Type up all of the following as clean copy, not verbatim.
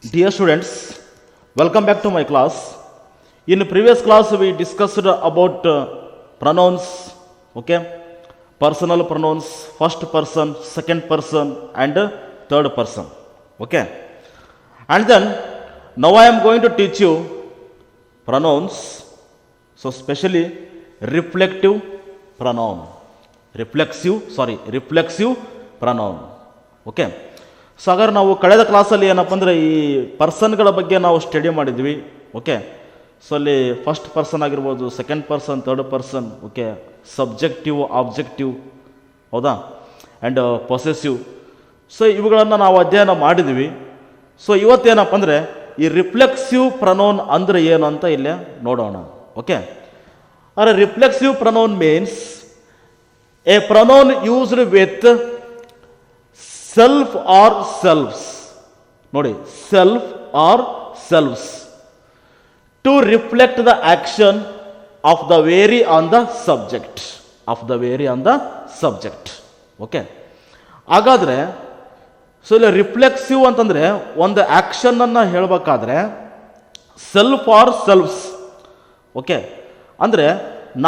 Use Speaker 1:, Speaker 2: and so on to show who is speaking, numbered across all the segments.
Speaker 1: Dear students, welcome back to my class. In previous class, we discussed about pronouns, okay? Personal pronouns, first person, second person, and third person, okay? And then, now I am going to teach you pronouns, so especially reflective pronoun. Reflexive pronoun, okay? So ಹಾಗಾದ್ರೆ ನಾವು ಕಳೆದ ಕ್ಲಾಸಲ್ಲಿ ಏನಪ್ಪ ಅಂದರೆ ಈ ಪರ್ಸನ್ಗಳ ಬಗ್ಗೆ ನಾವು study ಮಾಡಿದ್ವಿ, ಓಕೆ? ಸೊ ಅಲ್ಲಿ ಫಸ್ಟ್ ಪರ್ಸನ್ ಆಗಿರ್ಬೋದು, second person, third person, okay? Subjective, objective, ಹೌದಾ? And possessive. ಸೊ ಇವುಗಳನ್ನು ನಾವು ಅಧ್ಯಯನ ಮಾಡಿದ್ವಿ. ಸೊ ಇವತ್ತೇನಪ್ಪ ಅಂದರೆ ಈ ರಿಫ್ಲೆಕ್ಸಿವ್ ಪ್ರನೌನ್ ಅಂದರೆ ಏನು ಅಂತ ಇಲ್ಲೇ ನೋಡೋಣ, ಓಕೆ? ಆದರೆ reflexive pronoun means A pronoun used with self or selves, ನೋಡಿ, self or selves, to reflect the action of the vary on the subject, okay? ಹಾಗಾದರೆ ಸೊ ಇಲ್ಲಿ ರಿಫ್ಲೆಕ್ಸಿವ್ ಅಂತಂದರೆ ಒಂದು ಆ್ಯಕ್ಷನನ್ನು ಹೇಳಬೇಕಾದ್ರೆ ಸೆಲ್ಫ್ ಆರ್ ಸೆಲ್ಫ್ಸ್, ಓಕೆ? ಅಂದರೆ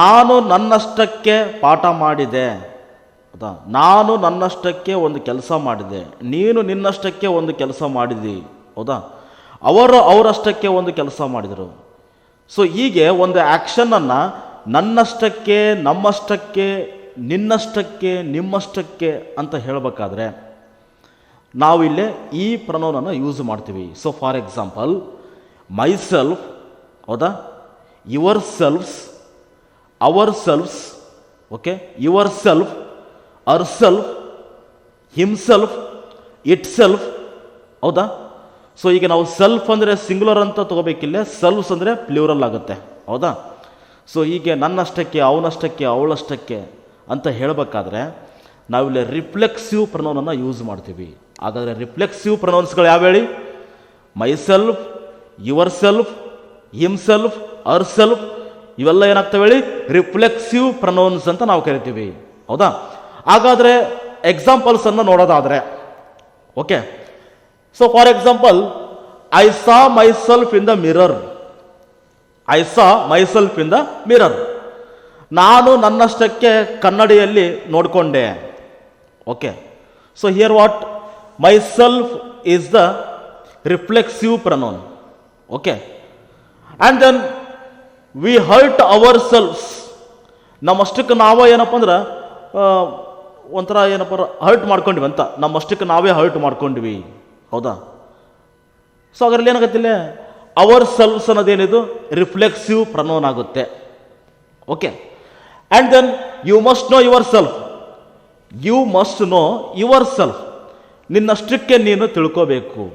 Speaker 1: ನಾನು ನನ್ನಷ್ಟಕ್ಕೆ ಪಾಠ ಮಾಡಿದೆ, ಹೌದಾ? ನಾನು ನನ್ನಷ್ಟಕ್ಕೆ ಒಂದು ಕೆಲಸ ಮಾಡಿದೆ, ನೀನು ನಿನ್ನಷ್ಟಕ್ಕೆ ಒಂದು ಕೆಲಸ ಮಾಡಿದಿ, ಹೌದಾ? ಅವರು ಅವರಷ್ಟಕ್ಕೆ ಒಂದು ಕೆಲಸ ಮಾಡಿದರು. ಸೊ ಹೀಗೆ ಒಂದು ಆ್ಯಕ್ಷನನ್ನು ನನ್ನಷ್ಟಕ್ಕೆ, ನಮ್ಮಷ್ಟಕ್ಕೆ, ನಿನ್ನಷ್ಟಕ್ಕೆ, ನಿಮ್ಮಷ್ಟಕ್ಕೆ ಅಂತ ಹೇಳಬೇಕಾದ್ರೆ ನಾವಿಲ್ಲೇ ಈ ಪ್ರನೌನನ್ನು ಯೂಸ್ ಮಾಡ್ತೀವಿ. So for example, myself, ಹೌದಾ? Yourselves, ourselves, okay? Yourself, herself, himself, itself, ಹೌದಾ? ಸೊ ಈಗ ನಾವು ಸೆಲ್ಫ್ ಅಂದರೆ ಸಿಂಗ್ಯುಲರ್ ಅಂತ ತಗೋಬೇಕಿಲ್ಲ, ಸೆಲ್ಫ್ಸ್ ಅಂದರೆ ಪ್ಲೂರಲ್ ಆಗುತ್ತೆ, ಹೌದಾ? ಸೊ ಹೀಗೆ ನನ್ನಷ್ಟಕ್ಕೆ, ಅವನಷ್ಟಕ್ಕೆ, ಅವಳಷ್ಟಕ್ಕೆ ಅಂತ ಹೇಳಬೇಕಾದ್ರೆ ನಾವಿಲ್ಲಿ ರಿಫ್ಲೆಕ್ಸಿವ್ ಪ್ರನೌನನ್ನು ಯೂಸ್ ಮಾಡ್ತೀವಿ. ಹಾಗಾದರೆ ರಿಫ್ಲೆಕ್ಸಿವ್ ಪ್ರನೌನ್ಸ್ಗಳು ಯಾವ ಹೇಳಿ? Myself, yourself, himself, herself, ಇವೆಲ್ಲ ಏನಾಗ್ತವೆ ಹೇಳಿ? ರಿಫ್ಲೆಕ್ಸಿವ್ ಪ್ರನೌನ್ಸ್ ಅಂತ ನಾವು ಕರಿತೀವಿ, ಹೌದಾ? ಹಾಗಾದರೆ ಎಕ್ಸಾಂಪಲ್ಸ್ ಅನ್ನು ನೋಡೋದಾದರೆ, okay? So for example, I saw myself in the mirror. I saw myself in the mirror. ನಾನು ನನ್ನಷ್ಟಕ್ಕೆ ಕನ್ನಡಿಯಲ್ಲಿ ನೋಡಿಕೊಂಡೆ, okay? So here what? Myself is the reflexive pronoun, okay? And then we hurt ourselves. ನಮ್ಮಷ್ಟಕ್ಕೆ ನಾವೇ ಏನಪ್ಪ ಅಂದ್ರೆ ಒಂಥರ ಏನಪ್ಪ ಹರ್ಟ್ ಮಾಡ್ಕೊಂಡ್ವಿ ಅಂತ, ನಮ್ಮಷ್ಟಕ್ಕೆ ನಾವೇ ಹರ್ಟ್ ಮಾಡ್ಕೊಂಡ್ವಿ, ಹೌದಾ? ಸೊ ಅದರಲ್ಲಿ ಏನಾಗತ್ತಿಲ್ಲ, ಅವರ್ ಸೆಲ್ಫ್ಸ್ ಅನ್ನೋದೇನಿದು ರಿಫ್ಲೆಕ್ಸಿವ್ ಪ್ರನೌನ್ ಆಗುತ್ತೆ, okay? And then you must know yourself. You must know yourself, ನಿನ್ನಷ್ಟಕ್ಕೆ ನೀನು ತಿಳ್ಕೋಬೇಕು,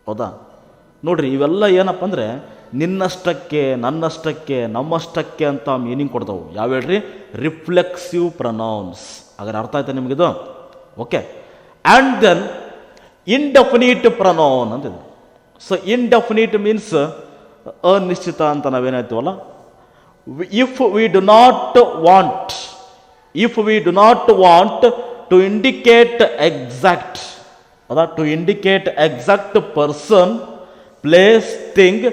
Speaker 1: ಹೌದಾ? ನೋಡ್ರಿ, ಇವೆಲ್ಲ ಏನಪ್ಪ ಅಂದರೆ ನಿನ್ನಷ್ಟಕ್ಕೆ, ನನ್ನಷ್ಟಕ್ಕೆ, ನಮ್ಮಷ್ಟಕ್ಕೆ ಅಂತ ಮೀನಿಂಗ್ ಕೊಡ್ತಾವೆ. ಯಾವ ಹೇಳ್ರಿ? Reflexive pronouns. ಹಾಗಾದ್ರೆ ಅರ್ಥ ಆಯ್ತಾ ನಿಮಗಿದು? Okay. And then indefinite pronoun ಅಂತಿದೆ. ಸೊ ಇಂಡೆಫಿನಿಟ್ ಮೀನ್ಸ್ ಅನಿಶ್ಚಿತ ಅಂತ ನಾವೇನಾಯ್ತೀವಲ್ಲ. If we do not want to indicate exact, ಅದ to indicate exact person, place, thing,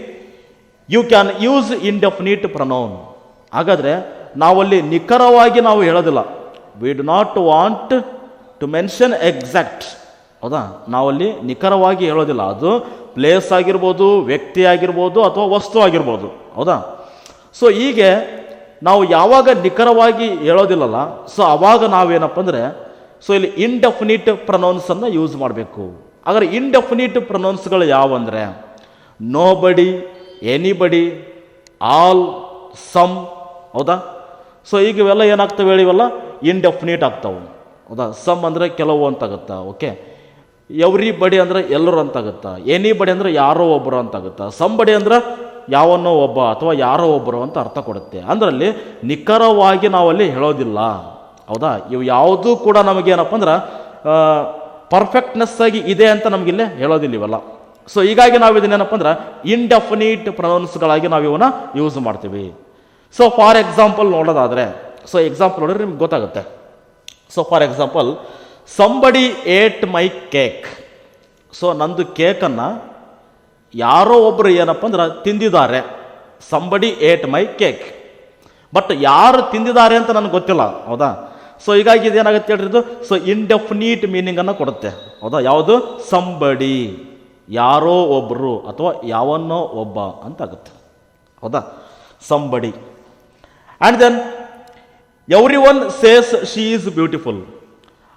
Speaker 1: you can use indefinite pronoun. ಹಾಗಾದರೆ ನಾವಲ್ಲಿ ನಿಖರವಾಗಿ ನಾವು ಹೇಳೋದಿಲ್ಲ. We do not want to mention exact, ಹೌದಾ? ನಾವಲ್ಲಿ ನಿಖರವಾಗಿ ಹೇಳೋದಿಲ್ಲ. ಅದು ಪ್ಲೇಸ್ ಆಗಿರ್ಬೋದು, ವ್ಯಕ್ತಿ ಆಗಿರ್ಬೋದು, ಅಥವಾ ವಸ್ತು ಆಗಿರ್ಬೋದು, ಹೌದಾ? ಸೊ ಹೀಗೆ ನಾವು ಯಾವಾಗ ನಿಖರವಾಗಿ ಹೇಳೋದಿಲ್ಲಲ್ಲ, ಸೊ ಆವಾಗ ನಾವೇನಪ್ಪ ಅಂದರೆ ಸೊ ಇಲ್ಲಿ ಇಂಡೆಫಿನಿಟ್ ಪ್ರನೌನ್ಸನ್ನು ಯೂಸ್ ಮಾಡಬೇಕು. ಹಾಗಾದ್ರೆ ಇಂಡೆಫಿನಿಟ್ ಪ್ರನೌನ್ಸ್ಗಳು ಯಾವಂದರೆ ನೋಬಡಿ, ಎನಿಬಡಿ, ಆಲ್, ಸಮ್, ಹೌದಾ? ಸೊ ಈಗ ಇವೆಲ್ಲ ಏನಾಗ್ತವೆ ಹೇಳಿ? ಇವೆಲ್ಲ ಇಂಡೆಫಿನಿಟ್ ಆಗ್ತಾವೆ, ಹೌದಾ? ಸಮ್ ಅಂದರೆ ಕೆಲವು ಅಂತಾಗುತ್ತಾ, ಓಕೆ? ಎವ್ರಿಬಡಿ ಅಂದರೆ ಎಲ್ಲರೂ ಅಂತಾಗುತ್ತಾ, ಎನಿಬಡಿ ಅಂದರೆ ಯಾರೋ ಒಬ್ಬರು ಅಂತಾಗುತ್ತಾ, ಸಂಬಡಿ ಅಂದರೆ ಯಾವನ್ನೋ ಒಬ್ಬ ಅಥವಾ ಯಾರೋ ಒಬ್ಬರು ಅಂತ ಅರ್ಥ ಕೊಡುತ್ತೆ. ಅದರಲ್ಲಿ ನಿಖರವಾಗಿ ನಾವಲ್ಲಿ ಹೇಳೋದಿಲ್ಲ, ಹೌದಾ? ಇವು ಯಾವುದೂ ಕೂಡ ನಮಗೇನಪ್ಪ ಅಂದ್ರೆ ಪರ್ಫೆಕ್ಟ್ನೆಸ್ ಆಗಿ ಇದೆ ಅಂತ ನಮಗಿಲ್ಲೇ ಹೇಳೋದಿಲ್ಲ ಇವೆಲ್ಲ. ಸೊ ಹೀಗಾಗಿ ನಾವು ಇದನ್ನೇನಪ್ಪ ಅಂದ್ರೆ ಇಂಡೆಫಿನಿಟ್ ಪ್ರೊನೌನ್ಸ್ಗಳಾಗಿ ನಾವು ಇವನ್ನ ಯೂಸ್ ಮಾಡ್ತೀವಿ. ಸೊ ಫಾರ್ ಎಕ್ಸಾಂಪಲ್ ನೋಡೋದಾದರೆ, ಸೊ ಎಕ್ಸಾಂಪಲ್ ನೋಡಿದ್ರೆ ನಿಮ್ಗೆ ಗೊತ್ತಾಗುತ್ತೆ. So for example, somebody eight my cake. So ನಂದು ಕೇಕನ್ನು ಯಾರೋ ಒಬ್ಬರು ಏನಪ್ಪ ಅಂದ್ರೆ ತಿಂದಿದ್ದಾರೆ, somebody eight my cake. But ಯಾರು ತಿಂದಿದ್ದಾರೆ ಅಂತ ನನಗೆ ಗೊತ್ತಿಲ್ಲ, ಹೌದಾ? ಸೊ ಹೀಗಾಗಿ ಇದೇನಾಗುತ್ತೆ ಹೇಳ್ರಿ, ಇದು ಸೊ ಇಂಡೆಫಿನಿಟ್ ಮೀನಿಂಗನ್ನು ಕೊಡುತ್ತೆ, ಹೌದಾ? ಯಾವುದು? ಸಂಬಡಿ, ಯಾರೋ ಒಬ್ಬರು ಅಥವಾ ಯಾವನ್ನೋ ಒಬ್ಬ ಅಂತ ಆಗುತ್ತೆ, ಹೌದಾ? Somebody. And then everyone says she is beautiful.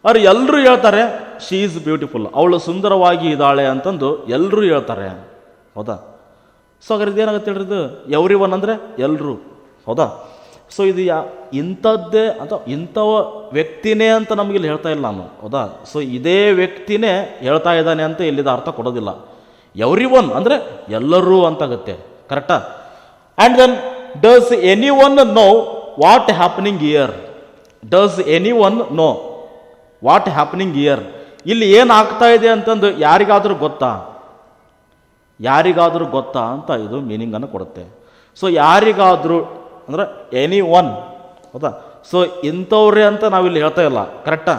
Speaker 1: ಅವ್ರು ಎಲ್ಲರೂ ಹೇಳ್ತಾರೆ ಶಿ ಈಸ್ ಬ್ಯೂಟಿಫುಲ್, ಅವಳು ಸುಂದರವಾಗಿ ಇದ್ದಾಳೆ ಅಂತಂದು ಎಲ್ಲರೂ ಹೇಳ್ತಾರೆ, ಹೌದಾ? ಸೊ ಹಾಗಾದ್ರೆ ಇದೇನಾಗುತ್ತೆ ಹೇಳ್ರಿ, ಇದು ಎವ್ರಿ ಒನ್ ಅಂದರೆ ಎಲ್ಲರೂ, ಹೌದಾ? ಸೊ ಇದು ಇಂಥದ್ದೇ ಅಥವಾ ಇಂಥವ ವ್ಯಕ್ತಿನೇ ಅಂತ ನಮಗಿಲ್ಲಿ ಹೇಳ್ತಾ ಇಲ್ಲ ನಾನು, ಹೌದಾ? ಸೊ ಇದೇ ವ್ಯಕ್ತಿನೇ ಹೇಳ್ತಾ ಇದ್ದಾನೆ ಅಂತ ಇಲ್ಲಿದ ಅರ್ಥ ಕೊಡೋದಿಲ್ಲ. ಎವ್ರಿ ಒನ್ ಅಂದರೆ ಎಲ್ಲರೂ ಅಂತಾಗುತ್ತೆ, ಕರೆಕ್ಟಾ? And then does anyone know what happening here? Does anyone know what happening here? ಇಲ್ಲಿ ಏನು ಆಗ್ತಾ ಇದೆ ಅಂತಂದು ಯಾರಿಗಾದರೂ ಗೊತ್ತಾ? ಯಾರಿಗಾದರೂ ಗೊತ್ತಾ ಅಂತ ಇದು ಮೀನಿಂಗನ್ನು ಕೊಡುತ್ತೆ. ಸೊ ಯಾರಿಗಾದರೂ ಅಂದರೆ ಎನಿ ಒನ್, ಹೌದಾ? ಸೊ ಇಂಥವ್ರೆ ಅಂತ ನಾವಿಲ್ಲಿ ಹೇಳ್ತಾ ಇಲ್ಲ, ಕರೆಕ್ಟಾ?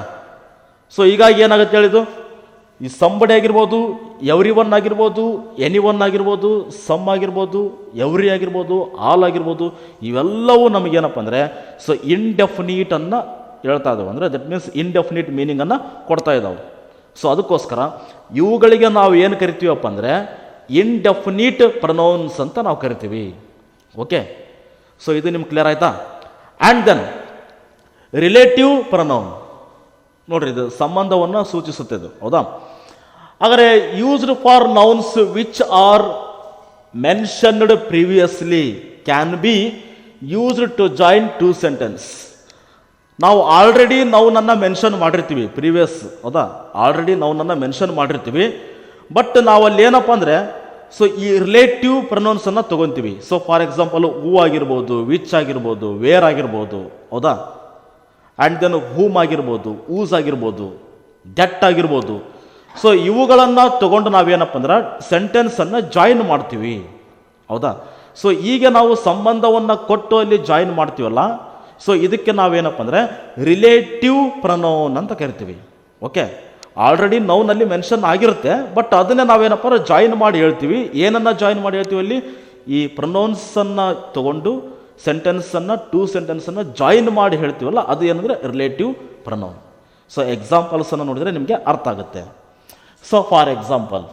Speaker 1: ಸೊ ಹೀಗಾಗಿ ಏನಾಗುತ್ತೆ ಹೇಳಿದು, ಈ ಸಂಬಡಿ ಆಗಿರ್ಬೋದು, ಎವ್ರಿ ಒನ್ ಆಗಿರ್ಬೋದು, ಎನಿ ಒನ್ ಆಗಿರ್ಬೋದು, ಸಮ್ ಆಗಿರ್ಬೋದು, ಎವ್ರಿ ಆಗಿರ್ಬೋದು, ಆಲ್ ಆಗಿರ್ಬೋದು, ಇವೆಲ್ಲವೂ ನಮಗೇನಪ್ಪ ಅಂದರೆ ಸೊ ಇಂಡೆಫಿನಿಟನ್ನು ಹೇಳ್ತಾ ಇದ್ದಾವೆ, ಅಂದರೆ ದಟ್ ಮೀನ್ಸ್ ಇಂಡೆಫಿನಿಟ್ ಮೀನಿಂಗನ್ನು ಕೊಡ್ತಾ ಇದ್ದಾವೆ. ಸೊ ಅದಕ್ಕೋಸ್ಕರ ಇವುಗಳಿಗೆ ನಾವು ಏನು ಕರಿತೀವಪ್ಪ ಅಂದರೆ ಇಂಡೆಫಿನಿಟ್ ಪ್ರೊನೌನ್ಸ್ ಅಂತ ನಾವು ಕರಿತೀವಿ. ಓಕೆ, ಸೊ ಇದು ನಿಮ್ಗೆ ಕ್ಲಿಯರ್ ಆಯ್ತಾ? ಆ್ಯಂಡ್ ದೆನ್ ರಿಲೇಟಿವ್ ಪ್ರೊನೌನ್ ನೋಡ್ರಿ, ಇದು ಸಂಬಂಧವನ್ನು ಸೂಚಿಸುತ್ತದೆ, ಹೌದಾ? ಹಾಗಾದರೆ used for nouns which are mentioned previously can be used to join two sentence. ನಾವು ಆಲ್ರೆಡಿ ನೌನನ್ನು ಮೆನ್ಷನ್ ಮಾಡಿರ್ತೀವಿ ಪ್ರೀವಿಯಸ್, ಹೌದಾ? ಆಲ್ರೆಡಿ ನೌನನ್ನು ಮೆನ್ಷನ್ ಮಾಡಿರ್ತೀವಿ, ಬಟ್ ನಾವಲ್ಲಿ ಏನಪ್ಪ ಅಂದರೆ ಸೊ ಈ ರಿಲೇಟಿವ್ ಪ್ರೊನೌನ್ಸನ್ನು ತೊಗೊತೀವಿ. ಸೊ ಫಾರ್ ಎಕ್ಸಾಂಪಲ್ ಹೂ ಆಗಿರ್ಬೋದು, ವಿಚ್ ಆಗಿರ್ಬೋದು, ವೇರ್ ಆಗಿರ್ಬೋದು, ಹೌದಾ? ಆ್ಯಂಡ್ ದೆನ್ ಹೂಮ್ ಆಗಿರ್ಬೋದು, ಊಸ್ ಆಗಿರ್ಬೋದು, ಡೆಟ್ ಆಗಿರ್ಬೋದು. ಸೊ ಇವುಗಳನ್ನು ತಗೊಂಡು ನಾವೇನಪ್ಪ ಅಂದ್ರೆ ಸೆಂಟೆನ್ಸನ್ನು ಜಾಯಿನ್ ಮಾಡ್ತೀವಿ, ಹೌದಾ? ಸೊ ಈಗ ನಾವು ಸಂಬಂಧವನ್ನು ಕೊಟ್ಟು ಅಲ್ಲಿ ಜಾಯಿನ್ ಮಾಡ್ತೀವಲ್ಲ, ಸೊ ಇದಕ್ಕೆ ನಾವೇನಪ್ಪ ಅಂದರೆ ರಿಲೇಟಿವ್ ಪ್ರೊನೌನ್ ಅಂತ ಕರಿತೀವಿ. ಓಕೆ, ಆಲ್ರೆಡಿ ನೌನಲ್ಲಿ ಮೆನ್ಷನ್ ಆಗಿರುತ್ತೆ, ಬಟ್ ಅದನ್ನೇ ನಾವೇನಪ್ಪ ಜಾಯಿನ್ ಮಾಡಿ ಹೇಳ್ತೀವಿ. ಏನನ್ನು ಜಾಯಿನ್ ಮಾಡಿ ಹೇಳ್ತೀವಿ ಅಲ್ಲಿ? ಈ ಪ್ರೊನೌನ್ಸನ್ನು ತಗೊಂಡು ಸೆಂಟೆನ್ಸನ್ನು, ಟು ಸೆಂಟೆನ್ಸನ್ನು ಜಾಯಿನ್ ಮಾಡಿ ಹೇಳ್ತೀವಲ್ಲ, ಅದು ಏನಂದರೆ ರಿಲೇಟಿವ್ ಪ್ರೊನೌನ್. ಸೊ ಎಕ್ಸಾಂಪಲ್ಸನ್ನು ನೋಡಿದರೆ ನಿಮಗೆ ಅರ್ಥ ಆಗುತ್ತೆ. So for example,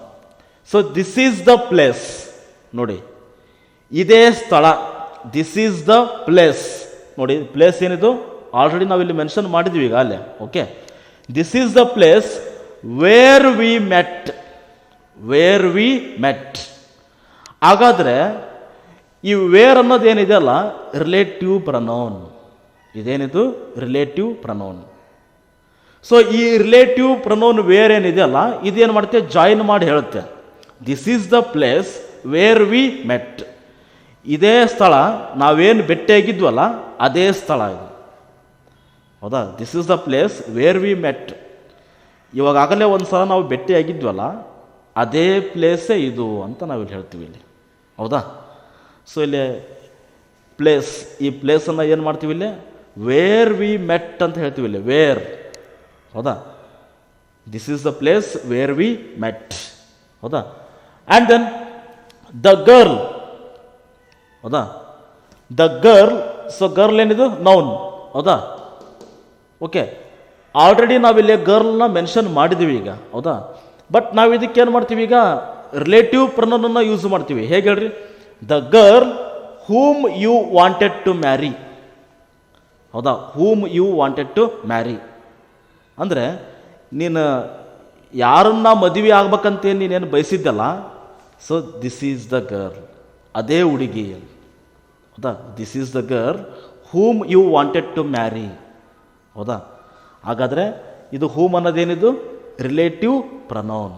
Speaker 1: so this is the place, ನೋಡಿ ಇದೇ ಸ್ಥಳ, ದಿಸ್ ಈಸ್ ದ ಪ್ಲೇಸ್. ನೋಡಿ ಪ್ಲೇಸ್ ಏನಿದು ಆಲ್ರೆಡಿ ನಾವಿಲ್ಲಿ ಮೆನ್ಷನ್ ಮಾಡಿದ್ವಿ ಈಗ ಅಲ್ಲೇ. Okay, this is the place where we met, where we met. ಹಾಗಾದರೆ ಈ ವೇರ್ ಅನ್ನೋದು ಏನಿದೆಯಲ್ಲ ರಿಲೇಟಿವ್ ಪ್ರೊನೌನ್, ಇದೇನಿದು ರಿಲೇಟಿವ್ ಪ್ರೊನೌನ್. ಸೊ ಈ ರಿಲೇಟಿವ್ ಪ್ರೊನೌನ್ ವೇರ್ ಏನಿದೆಯಲ್ಲ ಇದೇನು ಮಾಡುತ್ತೆ? ಜಾಯಿನ್ ಮಾಡಿ ಹೇಳುತ್ತೆ. This is the place where we met. ಇದೇ ಸ್ಥಳ, ನಾವೇನು ಭೇಟಿಯಾಗಿದ್ವಲ್ಲ ಅದೇ ಸ್ಥಳ ಇದು, ಹೌದಾ? This is the place where we met. ಇವಾಗಲೇ ಒಂದು ಸಲ ನಾವು ಭೇಟಿಯಾಗಿದ್ವಲ್ಲ ಅದೇ ಪ್ಲೇಸೇ ಇದು ಅಂತ ನಾವಿಲ್ಲಿ ಹೇಳ್ತೀವಿ ಇಲ್ಲಿ, ಹೌದಾ? ಸೊ ಇಲ್ಲಿ ಪ್ಲೇಸ್, ಈ ಪ್ಲೇಸನ್ನು ಏನು ಮಾಡ್ತೀವಿ ಇಲ್ಲಿ? ವೇರ್ ವಿ ಮೆಟ್ ಅಂತ ಹೇಳ್ತೀವಿ ಇಲ್ಲಿ, ವೇರ್, ಹೌದಾ? This is the place where we met, ಹೌದಾ? ಆ್ಯಂಡ್ ದೆನ್ ದ ಗರ್ಲ್, ಹೌದಾ? The girl. ಸೊ ಗರ್ಲ್ ಏನಿದು? ನೌನ್, ಹೌದಾ? ಓಕೆ, ಆಲ್ರೆಡಿ ನಾವಿಲ್ಲಿ ಗರ್ಲ್ನ ಮೆನ್ಷನ್ ಮಾಡಿದ್ದೀವಿ ಈಗ, ಹೌದಾ? ಬಟ್ ನಾವು ಇದಕ್ಕೆ ಏನು ಮಾಡ್ತೀವಿ ಈಗ? ರಿಲೇಟಿವ್ ಪ್ರೊನೌನನ್ನು ಯೂಸ್ ಮಾಡ್ತೀವಿ. ಹೇಗೆ ಹೇಳ್ರಿ? The girl whom you wanted to marry, ಹೌದಾ? Whom you wanted to marry ಅಂದರೆ ನೀನು ಯಾರನ್ನ ಮದುವೆ ಆಗ್ಬೇಕಂತೇನು ನೀನೇನು ಬಯಸಿದ್ದಲ್ಲ, so this is the girl, ಅದೇ ಹುಡುಗಿ, ಹೌದಾ? This is the girl whom you wanted to marry, ಹೌದಾ? ಹಾಗಾದರೆ ಇದು ಹೂಮ್ ಅನ್ನೋದೇನಿದು? Relative pronoun.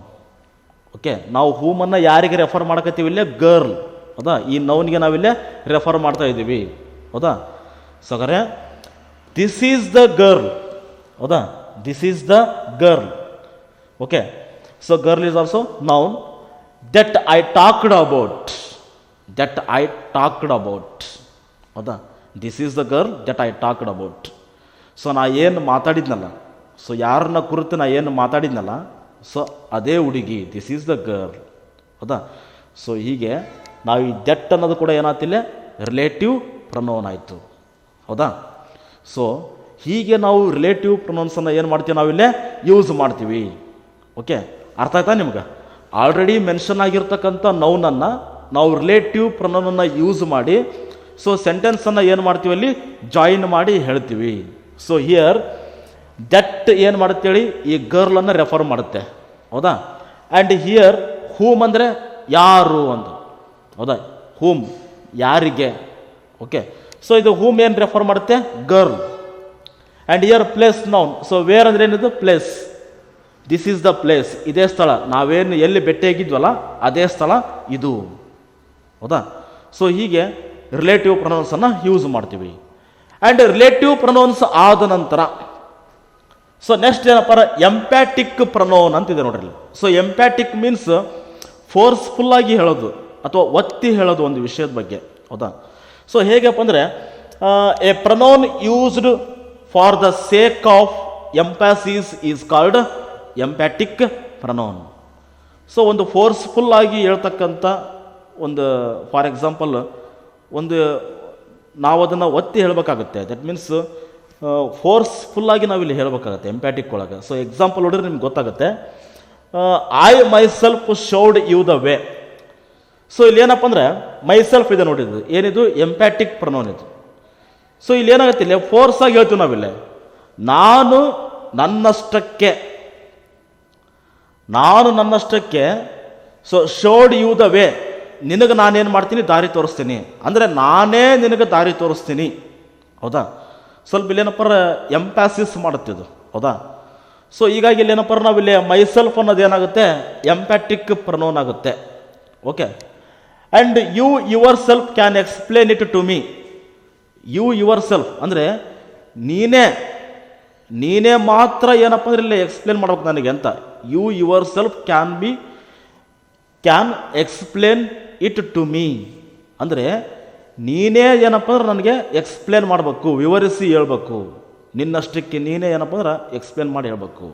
Speaker 1: ಓಕೆ, ನಾವು ಹೂಮನ್ನು ಯಾರಿಗೆ ರೆಫರ್ ಮಾಡಕತ್ತೀವಿ? ಇಲ್ಲೇ ಗರ್ಲ್, ಹೌದಾ? ಈ ನೌನ್ಗೆ ನಾವಿಲ್ಲೇ ರೆಫರ್ ಮಾಡ್ತಾ ಇದ್ದೀವಿ, ಹೌದಾ? ಸೊ ಹಾಗಾದ್ರೆ ದಿಸ್ ಈಸ್ ದ ಗರ್ಲ್, ಹೌದಾ? This is the girl. Okay, so girl is also noun. That I talked about, that I talked about, ಹೌದಾ? This is the girl that I talked about. So ನಾ ಏನು ಮಾತಾಡಿದ್ನಲ್ಲ, so ಯಾರನ್ನ ಕುರಿತು ನಾ ಏನು ಮಾತಾಡಿದ್ನಲ್ಲ so ಅದೇ ಹುಡುಗಿ, ದಿಸ್ ಈಸ್ ದ ಗರ್ಲ್. ಹೌದಾ? ಸೊ ಹೀಗೆ ನಾವು ಈ ದಟ್ ಅನ್ನೋದು ಕೂಡ ಏನಾಗ್ತಿಲ್ಲ, ರಿಲೇಟಿವ್ ಪ್ರನೌನ್ ಆಯಿತು. ಹೌದಾ? ಸೊ ಹೀಗೆ ನಾವು ರಿಲೇಟಿವ್ ಪ್ರೊನೌನ್ಸನ್ನು ಏನು ಮಾಡ್ತೀವಿ, ನಾವಿಲ್ಲೇ ಯೂಸ್ ಮಾಡ್ತೀವಿ. ಓಕೆ, ಅರ್ಥ ಆಯ್ತಾ ನಿಮ್ಗೆ? ಆಲ್ರೆಡಿ ಮೆನ್ಷನ್ ಆಗಿರ್ತಕ್ಕಂಥ ನೌನನ್ನು ನಾವು ರಿಲೇಟಿವ್ ಪ್ರೊನೌನನ್ನು ಯೂಸ್ ಮಾಡಿ ಸೊ ಸೆಂಟೆನ್ಸನ್ನು ಏನು ಮಾಡ್ತೀವಿ, ಅಲ್ಲಿ ಜಾಯಿನ್ ಮಾಡಿ ಹೇಳ್ತೀವಿ. ಸೊ ಹಿಯರ್ ದಟ್ ಏನು ಮಾಡುತ್ತೇಳಿ, ಈ ಗರ್ಲನ್ನು ರೆಫರ್ ಮಾಡುತ್ತೆ. ಹೌದಾ? ಆ್ಯಂಡ್ ಹಿಯರ್ ಹೂಮ್ ಅಂದರೆ ಯಾರು ಅಂತ. ಹೌದಾ? ಹೂಮ್ ಯಾರಿಗೆ. ಓಕೆ, ಸೊ ಇದು ಹೂಮ್ ಏನು ರೆಫರ್ ಮಾಡುತ್ತೆ, girl. And here place noun. So where ಅಂದರೆ ಏನಿದು, place. This is the place, ಇದೇ ಸ್ಥಳ, ನಾವೇನು ಎಲ್ಲಿ ಭೇಟಿಯಾಗಿದ್ವಲ್ಲ ಅದೇ ಸ್ಥಳ ಇದು. ಹೌದಾ? ಸೊ ಹೀಗೆ ರಿಲೇಟಿವ್ ಪ್ರೊನೌನ್ಸನ್ನು ಯೂಸ್ ಮಾಡ್ತೀವಿ. ಆ್ಯಂಡ್ ರಿಲೇಟಿವ್ ಪ್ರೊನೌನ್ಸ್ ಆದ ನಂತರ ಸೊ ನೆಕ್ಸ್ಟ್ ಏನಪ್ಪ, ಎಂಪ್ಯಾಟಿಕ್ ಪ್ರೊನೌನ್ ಅಂತಿದೆ ನೋಡ್ರಿ. ಸೊ ಎಂಪ್ಯಾಟಿಕ್ ಮೀನ್ಸ್ ಫೋರ್ಸ್ಫುಲ್ಲಾಗಿ ಹೇಳೋದು ಅಥವಾ ಒತ್ತಿ ಹೇಳೋದು ಒಂದು ವಿಷಯದ ಬಗ್ಗೆ. ಹೌದಾ? ಸೊ ಹೇಗಪ್ಪ ಅಂದರೆ A pronoun used for the sake of ಎಂಪ್ಯಾಸಿಸ್ is called empathic pronoun. So ಒಂದು ಫೋರ್ಸ್ಫುಲ್ಲಾಗಿ ಹೇಳ್ತಕ್ಕಂಥ ಒಂದು, ಫಾರ್ ಎಕ್ಸಾಂಪಲ್ ಒಂದು ನಾವು ಅದನ್ನು ಒತ್ತಿ ಹೇಳಬೇಕಾಗುತ್ತೆ. ದಟ್ ಮೀನ್ಸ್ ಫೋರ್ಸ್ಫುಲ್ಲಾಗಿ ನಾವಿಲ್ಲಿ ಹೇಳಬೇಕಾಗತ್ತೆ ಎಂಪ್ಯಾಟಿಕ್ ಒಳಗೆ. ಸೊ ಎಕ್ಸಾಂಪಲ್ ನೋಡಿದ್ರೆ ನಿಮ್ಗೆ ಗೊತ್ತಾಗುತ್ತೆ. I myself showed you the way. So ಇಲ್ಲಿ ಏನಪ್ಪ ಅಂದರೆ ಮೈಸೆಲ್ಫ್ ಇದೆ ನೋಡಿದ್ದು, ಏನಿದು ಎಂಪ್ಯಾಟಿಕ್ ಪ್ರೊನೌನ್ ಇದು. ಸೊ ಇಲ್ಲಿ ಏನಾಗುತ್ತೆ, ಇಲ್ಲಿ ಫೋರ್ಸ್ ಆಗಿ ಹೇಳ್ತೀವಿ ನಾವಿಲ್ಲಿ, ನಾನು ನನ್ನಷ್ಟಕ್ಕೆ, ನಾನು ನನ್ನಷ್ಟಕ್ಕೆ. So showed you the way, ನಿನಗೆ ನಾನೇನು ಮಾಡ್ತೀನಿ, ದಾರಿ ತೋರಿಸ್ತೀನಿ. ಅಂದರೆ ನಾನೇ ನಿನಗೆ ದಾರಿ ತೋರಿಸ್ತೀನಿ. ಹೌದಾ? ಸ್ವಲ್ಪ ಇಲ್ಲೇನಪ್ಪ ಎಂಪ್ಯಾಸಿಸ್ ಮಾಡುತ್ತಿದ್ದು. ಹೌದಾ? ಸೊ ಹೀಗಾಗಿ ಇಲ್ಲೇನಪ್ಪ ನಾವಿಲ್ಲಿ ಮೈಸೆಲ್ಫ್ ಅನ್ನೋದು ಏನಾಗುತ್ತೆ, ಎಂಪ್ಯಾಟಿಕ್ ಪ್ರೊನೌನ್ ಆಗುತ್ತೆ. Okay, and you yourself can explain it to me. You yourself ಅಂದರೆ ನೀನೇ ಮಾತ್ರ ಏನಪ್ಪ ಅಂದ್ರೆ ಇಲ್ಲಿ ಎಕ್ಸ್ಪ್ಲೇನ್ ಮಾಡ್ಬೇಕು ನನಗೆ ಅಂತ. You yourself can explain it to me ಅಂದರೆ ನೀನೇ ಏನಪ್ಪ ಅಂದ್ರೆ ನನಗೆ ಎಕ್ಸ್ಪ್ಲೇನ್ ಮಾಡಬೇಕು, ವಿವರಿಸಿ ಹೇಳ್ಬೇಕು. ನಿನ್ನಷ್ಟಕ್ಕೆ ನೀನೇ ಏನಪ್ಪ ಅಂದ್ರೆ ಎಕ್ಸ್ಪ್ಲೇನ್ ಮಾಡಿ ಹೇಳ್ಬೇಕು.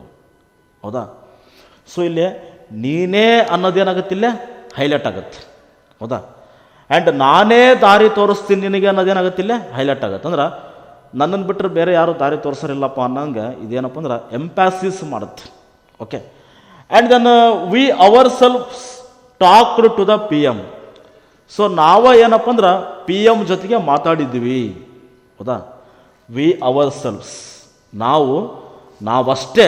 Speaker 1: ಹೌದಾ? ಸೊ ಇಲ್ಲಿ ನೀನೇ ಅನ್ನೋದೇನಾಗುತ್ತಿಲ್ಲ, ಹೈಲೈಟ್ ಆಗುತ್ತೆ. ಹೌದಾ? ಆ್ಯಂಡ್ ನಾನೇ ದಾರಿ ತೋರಿಸ್ತೀನಿ ನಿನಗೆ ಅನ್ನೋದೇನಾಗುತ್ತಿಲ್ಲ, ಹೈಲೈಟ್ ಆಗುತ್ತೆ. ಅಂದ್ರೆ ನನ್ನನ್ನು ಬಿಟ್ಟರೆ ಬೇರೆ ಯಾರು ದಾರಿ ತೋರಿಸೋರಿಲ್ಲಪ್ಪ ಅನ್ನೋಂಗೆ ಇದೇನಪ್ಪ ಅಂದ್ರೆ ಎಂಪ್ಯಾಸಿಸ್ ಮಾಡುತ್ತೆ. Okay, and then we ourselves talked to the P M. So ನಾವು ಏನಪ್ಪ ಅಂದ್ರೆ ಪಿ ಎಮ್ ಜೊತೆಗೆ ಮಾತಾಡಿದ್ದೀವಿ. ಹೌದಾ? ವಿ ಅವರ್ ಸೆಲ್ಫ್ಸ್, ನಾವಷ್ಟೇ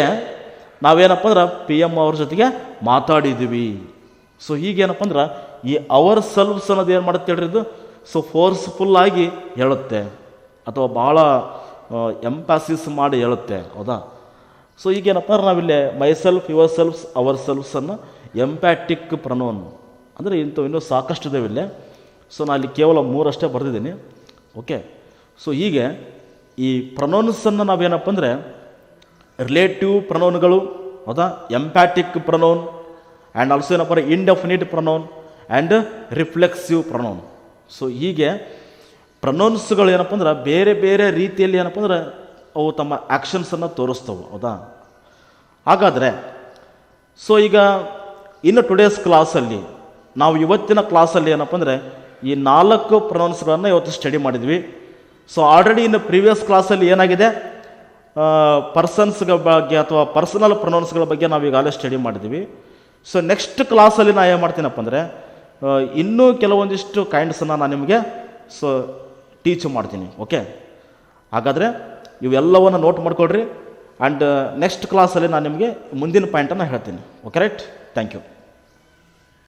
Speaker 1: ನಾವೇನಪ್ಪ ಅಂದ್ರೆ ಪಿ ಎಮ್ ಅವ್ರ ಜೊತೆಗೆ ಮಾತಾಡಿದ್ದೀವಿ. ಸೊ ಹೀಗೇನಪ್ಪ ಅಂದ್ರೆ ಈ ಅವರ್ ಸೆಲ್ಫ್ಸ್ ಅನ್ನೋದು ಏನು ಮಾಡುತ್ತೆ ಹೇಳ್ರಿ, ಇದು ಸೊ ಫೋರ್ಸ್ಫುಲ್ಲಾಗಿ ಹೇಳುತ್ತೆ ಅಥವಾ ಭಾಳ ಎಂಪ್ಯಾಸಿಸ್ ಮಾಡಿ ಹೇಳುತ್ತೆ. ಹೌದಾ? ಸೊ ಈಗೇನಪ್ಪ ಅಂದ್ರೆ ನಾವಿಲ್ಲಿ ಮೈ ಸೆಲ್ಫ್, ಯುವರ್ ಸೆಲ್ಫ್ಸ್, ಅವರ್ ಸೆಲ್ಫ್ಸನ್ನು ಎಂಪ್ಯಾಟಿಕ್ ಪ್ರೊನೌನ್ ಅಂದರೆ ಇನ್ನೂ ಸಾಕಷ್ಟು ಇದಾವೆ ಇಲ್ಲೇ. ಸೊ ನಾನು ಅಲ್ಲಿ ಕೇವಲ 3 ಅಷ್ಟೇ ಬರೆದಿದ್ದೀನಿ. ಓಕೆ, ಸೊ ಹೀಗೆ ಈ ಪ್ರೊನೌನ್ಸನ್ನು ನಾವೇನಪ್ಪ ಅಂದರೆ ರಿಲೇಟಿವ್ ಪ್ರೊನೌನ್ಗಳು, ಹೌದಾ, ಎಂಪ್ಯಾಟಿಕ್ ಪ್ರೊನೌನ್ ಆ್ಯಂಡ್ ಆಲ್ಸೋ ಏನಪ್ಪ indefinite pronoun and reflexive pronoun. So ಹೀಗೆ ಪ್ರೊನೌನ್ಸ್ಗಳು ಏನಪ್ಪ ಅಂದ್ರೆ ಬೇರೆ ಬೇರೆ ರೀತಿಯಲ್ಲಿ ಏನಪ್ಪ ಅಂದ್ರೆ ಅವು ತಮ್ಮ ಆ್ಯಕ್ಷನ್ಸನ್ನು ತೋರಿಸ್ತವೆ. ಹೌದಾ? ಹಾಗಾದರೆ ಸೊ ಈಗ ಇನ್ನು ಟುಡೇಸ್ ಕ್ಲಾಸಲ್ಲಿ ನಾವು ಇವತ್ತಿನ ಕ್ಲಾಸಲ್ಲಿ ಏನಪ್ಪ ಅಂದರೆ ಈ 4 ಪ್ರೊನೌನ್ಸ್ಗಳನ್ನು ಇವತ್ತು ಸ್ಟಡಿ ಮಾಡಿದ್ವಿ. ಸೊ ಆಲ್ರೆಡಿ ಇನ್ನು ಪ್ರೀವಿಯಸ್ ಕ್ಲಾಸಲ್ಲಿ ಏನಾಗಿದೆ, ಪರ್ಸನ್ಸ್ಗಳ ಬಗ್ಗೆ ಅಥವಾ ಪರ್ಸನಲ್ ಪ್ರೊನೌನ್ಸ್ಗಳ ಬಗ್ಗೆ ನಾವು ಈಗಾಗಲೇ ಸ್ಟಡಿ ಮಾಡಿದ್ವಿ. ಸೊ ನೆಕ್ಸ್ಟ್ ಕ್ಲಾಸಲ್ಲಿ ನಾನು ಏನು ಮಾಡ್ತೀನಪ್ಪ ಅಂದರೆ ಇನ್ನೂ ಕೆಲವೊಂದಿಷ್ಟು ಕೈಂಡ್ಸನ್ನು ನಾನು ನಿಮಗೆ ಸೊ ಟೀಚ್ ಮಾಡ್ತೀನಿ. ಓಕೆ, ಹಾಗಾದರೆ ಇವೆಲ್ಲವನ್ನು ನೋಟ್ ಮಾಡ್ಕೊಳ್ರಿ. ಆ್ಯಂಡ್ ನೆಕ್ಸ್ಟ್ ಕ್ಲಾಸಲ್ಲಿ ನಾನು ನಿಮಗೆ ಮುಂದಿನ ಪಾಯಿಂಟನ್ನು ಹೇಳ್ತೀನಿ. Okay, right? Thank you.